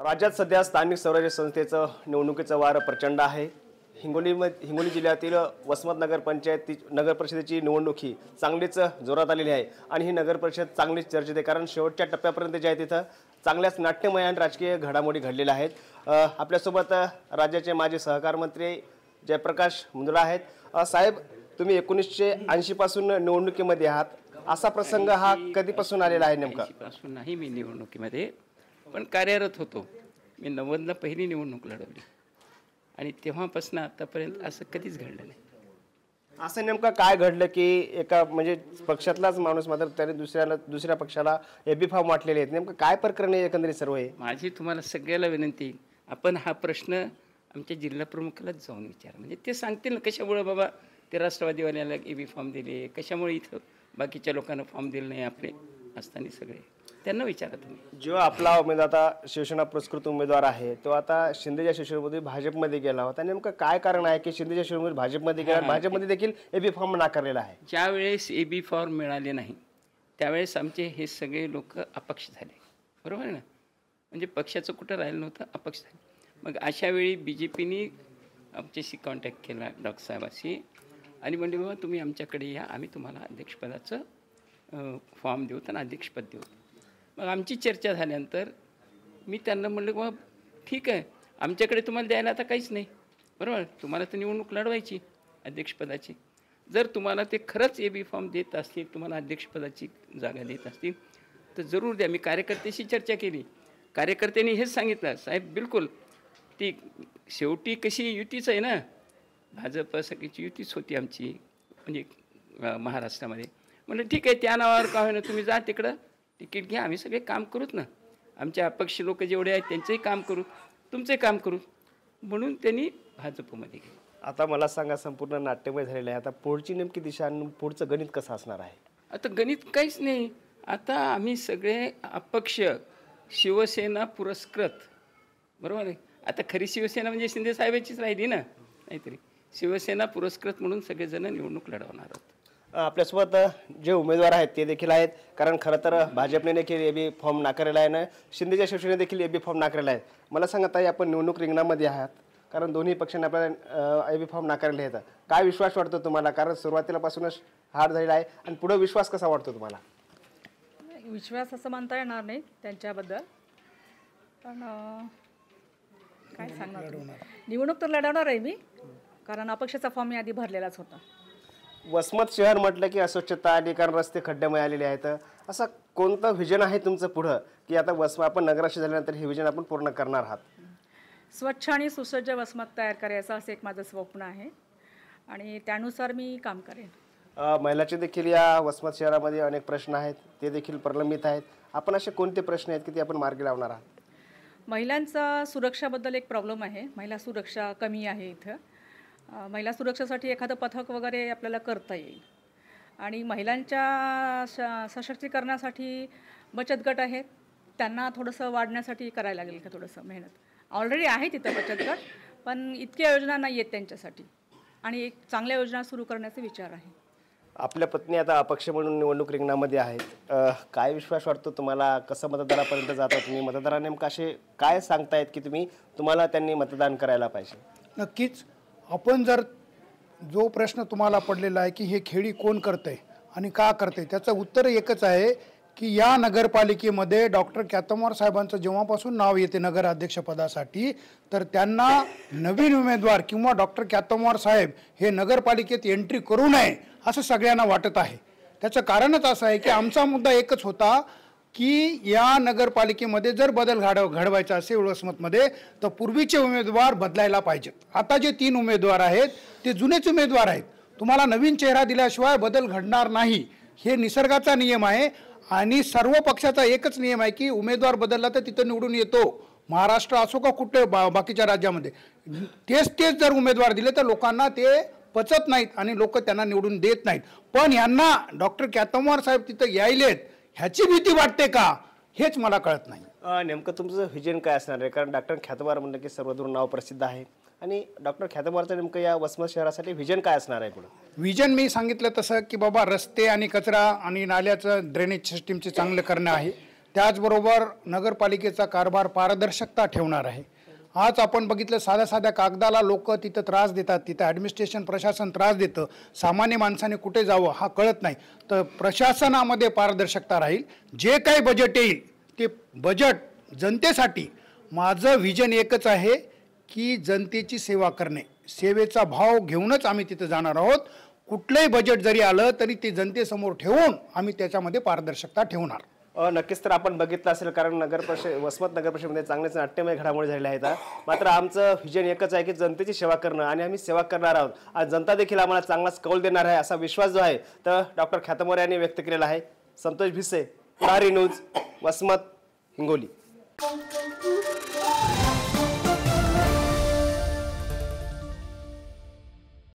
राज्यात सध्या स्थानिक स्वराज्य संस्थेचं निवडणुकीचं वार प्रचंड आहे। हिंगोली जिल्ह्यातील वसमत नगर परिषदेची निवडणूक ही चांगलीच जोरात आलेली आहे आणि ही नगर परिषद चांगलीच चर्चेत आहे, कारण शेवटच्या टप्प्यापर्यंत जे आहे तिथं चांगल्याच नाट्यमय आणि राजकीय घडामोडी घडलेल्या आहेत। आपल्यासोबत राज्याचे माजी सहकार मंत्री जयप्रकाश मुंदडा आहेत। साहेब, तुम्ही 1980 पासून निवडणुकीमध्ये आहात, असा प्रसंग हा कधीपासून आलेला आहे नेमका? पासून नाही मी निवडणुकीमध्ये, पण कार्यरत होतो। मी 90ला पहिली निवडणूक लढवली आणि तेव्हापासून आतापर्यंत असं कधीच घडलं नाही। असं नेमकं काय घडलं की एका म्हणजे पक्षातलाच माणूस मात्र त्याने दुसऱ्या पक्षाला एबी फॉर्म वाटलेले आहेत? नेमकं काय प्रकरण आहे एकंदरीत सर्व हे? माझी तुम्हाला सगळ्याला विनंती, आपण हा प्रश्न आमच्या जिल्हा प्रमुखालाच जाऊन विचारा, म्हणजे ते सांगतील ना कशामुळे बाबा ते राष्ट्रवादीवाल्याला एबी फॉर्म दिले, कशामुळे इथं बाकीच्या लोकांना फॉर्म दिले नाही आपले असताना सगळे, त्यांना विचारा तुम्ही। जो आपला उमेदवार आता शिवसेना पुरस्कृत उमेदवार आहे तो आता शिंदेच्या शिवसेनेमध्ये भाजपमध्ये गेला होता, नेमकं काय कारण आहे की शिंदेच्या शिवसेनेमध्ये भाजपमध्ये गेला? भाजपमध्ये देखील एबी फॉर्म नाकारलेला आहे। ज्यावेळेस एबी फॉर्म मिळाले नाही त्यावेळेस आमचे हे सगळे लोक अपक्ष झाले, बरोबर आहे ना? म्हणजे पक्षाचं कुठं राहिलं नव्हतं, अपक्ष झाले। मग अशा वेळी BJPने आमच्याशी कॉन्टॅक्ट केला डॉक्टर साहेबाशी आणि म्हणजे बाबा तुम्ही आमच्याकडे या, आम्ही तुम्हाला अध्यक्षपदाचं फॉर्म देऊ आणि अध्यक्षपद देऊ। मग आमची चर्चा झाल्यानंतर मी त्यांना म्हणलं बाबा ठीक आहे, आमच्याकडे तुम्हाला द्यायला आता काहीच नाही, बरोबर? तुम्हाला तर निवडणूक लढवायची अध्यक्षपदाची, जर तुम्हाला ते खरंच एबी फॉर्म देत असतील, तुम्हाला अध्यक्षपदाची जागा देत असतील तर जरूर द्या। मी कार्यकर्त्याशी चर्चा केली, कार्यकर्त्यांनी हेच सांगितलं, साहेब बिलकुल ती शेवटी कशी युतीच आहे ना, भाजप सगळीची युतीच होती आमची म्हणजे महाराष्ट्रामध्ये। म्हणलं ठीक आहे, त्या नावावर का होईना तुम्ही जा तिकडं, तिकीट घ्या, आम्ही सगळे काम करूत ना, आमच्या अपक्ष लोक जेवढे आहेत त्यांचंही काम करू, तुमचंही काम करू, म्हणून त्यांनी भाजपमध्ये गेले। आता मला सांगा, संपूर्ण नाट्यमय झालेलं आहे, आता पुढची नेमकी दिशा आणि पुढचं गणित कसं असणार आहे? आता गणित काहीच नाही, आता आम्ही सगळे अपक्ष शिवसेना पुरस्कृत, बरोबर आहे? आता खरी शिवसेना म्हणजे शिंदे साहेबांचीच राहिली ना, नाहीतरी शिवसेना पुरस्कृत म्हणून सगळेजण निवडणूक लढवणार आहोत। आपल्यासोबत जे उमेदवार आहेत ते देखील आहेत, कारण खरं तर भाजपने देखील एबी फॉर्म नाकारलेला आहे ना, शिंदेच्या शिवसेनेने देखील एबी फॉर्म नाकारलेला आहे। मला सांगा ताई, आपण निवडणूक रिंगणामध्ये आहात, कारण दोन्ही पक्षांनी आपल्याला एबी फॉर्म नाकारले आहेत, काय विश्वास वाटतो तुम्हाला? कारण सुरुवातीलापासूनच हार झालेला आहे आणि पुढे विश्वास कसा वाटतो तुम्हाला? विश्वास असं म्हणता येणार नाही त्यांच्याबद्दल, पण काय सांगणार, निवडणूक तर लढवणार आहे मी, कारण अपक्षाचा फॉर्म मी आधी भरलेलाच होता। वसमत शहर म्हटलं की अस्वच्छता आणि कारण रस्ते खड्ड्यामय आलेले आहेत, असं कोणतं व्हिजन आहे तुमचं पुढं की आता आपण नगराध्यक्ष झाल्यानंतर हे व्हिजन आपण पूर्ण करणार आहात? स्वच्छ आणि सुसज्ज वसमत तयार करायचं असं एक माझं स्वप्न आहे आणि त्यानुसार मी काम करेन। महिलांचे देखील या वसमत शहरामध्ये अनेक प्रश्न आहेत, ते देखील प्रलंबित आहेत, आपण असे कोणते प्रश्न आहेत की ते आपण मार्गी लावणार आहात? महिलांचा सुरक्षाबद्दल एक प्रॉब्लेम आहे, महिला सुरक्षा कमी आहे इथं। महिला सुरक्षेसाठी एखादं पथक वगैरे आपल्याला करता येईल आणि महिलांच्या सशक्तीकरणासाठी बचत गट आहेत, त्यांना थोडंसं वाढण्यासाठी करायला लागेल का थोडंसं मेहनत। ऑलरेडी आहे तिथं बचत गट, पण इतक्या योजना नाही आहेत त्यांच्यासाठी आणि एक चांगल्या योजना सुरू करण्याचा विचार आहे। आपल्या पत्नी आता अपक्ष म्हणून निवडणूक रिंगणामध्ये आहेत, काय विश्वास वाटतो तुम्हाला? कसं मतदारापर्यंत जाता तुम्ही? मतदारांना नेमकं असे काय सांगतायत की तुम्हाला त्यांनी मतदान करायला पाहिजे? नक्कीच, आपण जर जो प्रश्न तुम्हाला पडलेला आहे की हे खेळी कोण करते आणि का करते, त्याचं उत्तर एकच आहे की या नगरपालिकेमध्ये डॉक्टर क्यातमवार साहेबांचं जेव्हापासून नाव येते नगराध्यक्षपदासाठी, तर त्यांना नवीन उमेदवार किंवा डॉक्टर क्यातमवार साहेब हे नगरपालिकेत एंट्री करू नये असं सगळ्यांना वाटत आहे। त्याचं कारणच असं आहे की आमचा मुद्दा एकच होता की या नगरपालिकेमध्ये जर बदल घडवायचा असेल वसमतमध्ये तर पूर्वीचे उमेदवार बदलायला पाहिजेत। आता जे 3 उमेदवार आहेत ते जुनेच उमेदवार आहेत, तुम्हाला नवीन चेहरा दिल्याशिवाय बदल घडणार नाही, हे निसर्गाचा नियम आहे आणि सर्व पक्षाचा एकच नियम आहे की उमेदवार बदलला तर तिथं निवडून येतो, महाराष्ट्र असो का कुठे बाकीच्या राज्यामध्ये। तेच जर उमेदवार दिले तर लोकांना ते पचत नाहीत आणि लोक त्यांना निवडून देत नाहीत, पण यांना डॉक्टर क्यातमवार साहेब तिथं यायलेत ह्याची भीती वाटते का, हेच मला कळत नाही। नेमकं तुमचं व्हिजन काय असणार आहे? कारण डॉक्टर क्यातमवार म्हणलं की सर्वदूर नाव प्रसिद्ध आहे आणि डॉक्टर क्यातमवारचं नेमकं या वसमत शहरासाठी व्हिजन काय असणार आहे पुढं? व्हिजन मी सांगितलं तसं की बाबा रस्ते आणि कचरा आणि नाल्याचं ड्रेनेज सिस्टीमचे चांगलं करणं आहे, त्याचबरोबर नगरपालिकेचा कारभार पारदर्शकता ठेवणार आहे. आज आपण बघितलं साध्या साध्या कागदाला लोक तिथं त्रास देतात, तिथं ॲडमिनिस्ट्रेशन प्रशासन त्रास देतं, सामान्य माणसाने कुठे जावं हा कळत नाही. तर प्रशासनामध्ये पारदर्शकता राहील. जे काही बजेट येईल ते बजेट जनतेसाठी. माझं व्हिजन एकच आहे की जनतेची सेवा करणे, सेवेचा भाव घेऊनच आम्ही तिथं जाणार आहोत. कुठलंही बजेट जरी आलं तरी ते जनतेसमोर ठेवून आम्ही त्याच्यामध्ये पारदर्शकता ठेवणार. नक्कीच. तर आपण बघितलं असेल कारण वसमत नगर परिषदेमध्ये चांगलेच नाट्यमय घडामोडी झालेल्या आहेत. मात्र आमचं व्हिजन एकच आहे की जनतेची सेवा करणं आणि आम्ही सेवा करणार आहोत. आज जनता देखील आम्हाला चांगलाच कौल देणार आहे असा विश्वास जो आहे तर डॉक्टर ख्यातमोरे यांनी व्यक्त केलेला आहे. संतोष भिसे, प्रहारी न्यूज, वसमत, हिंगोली.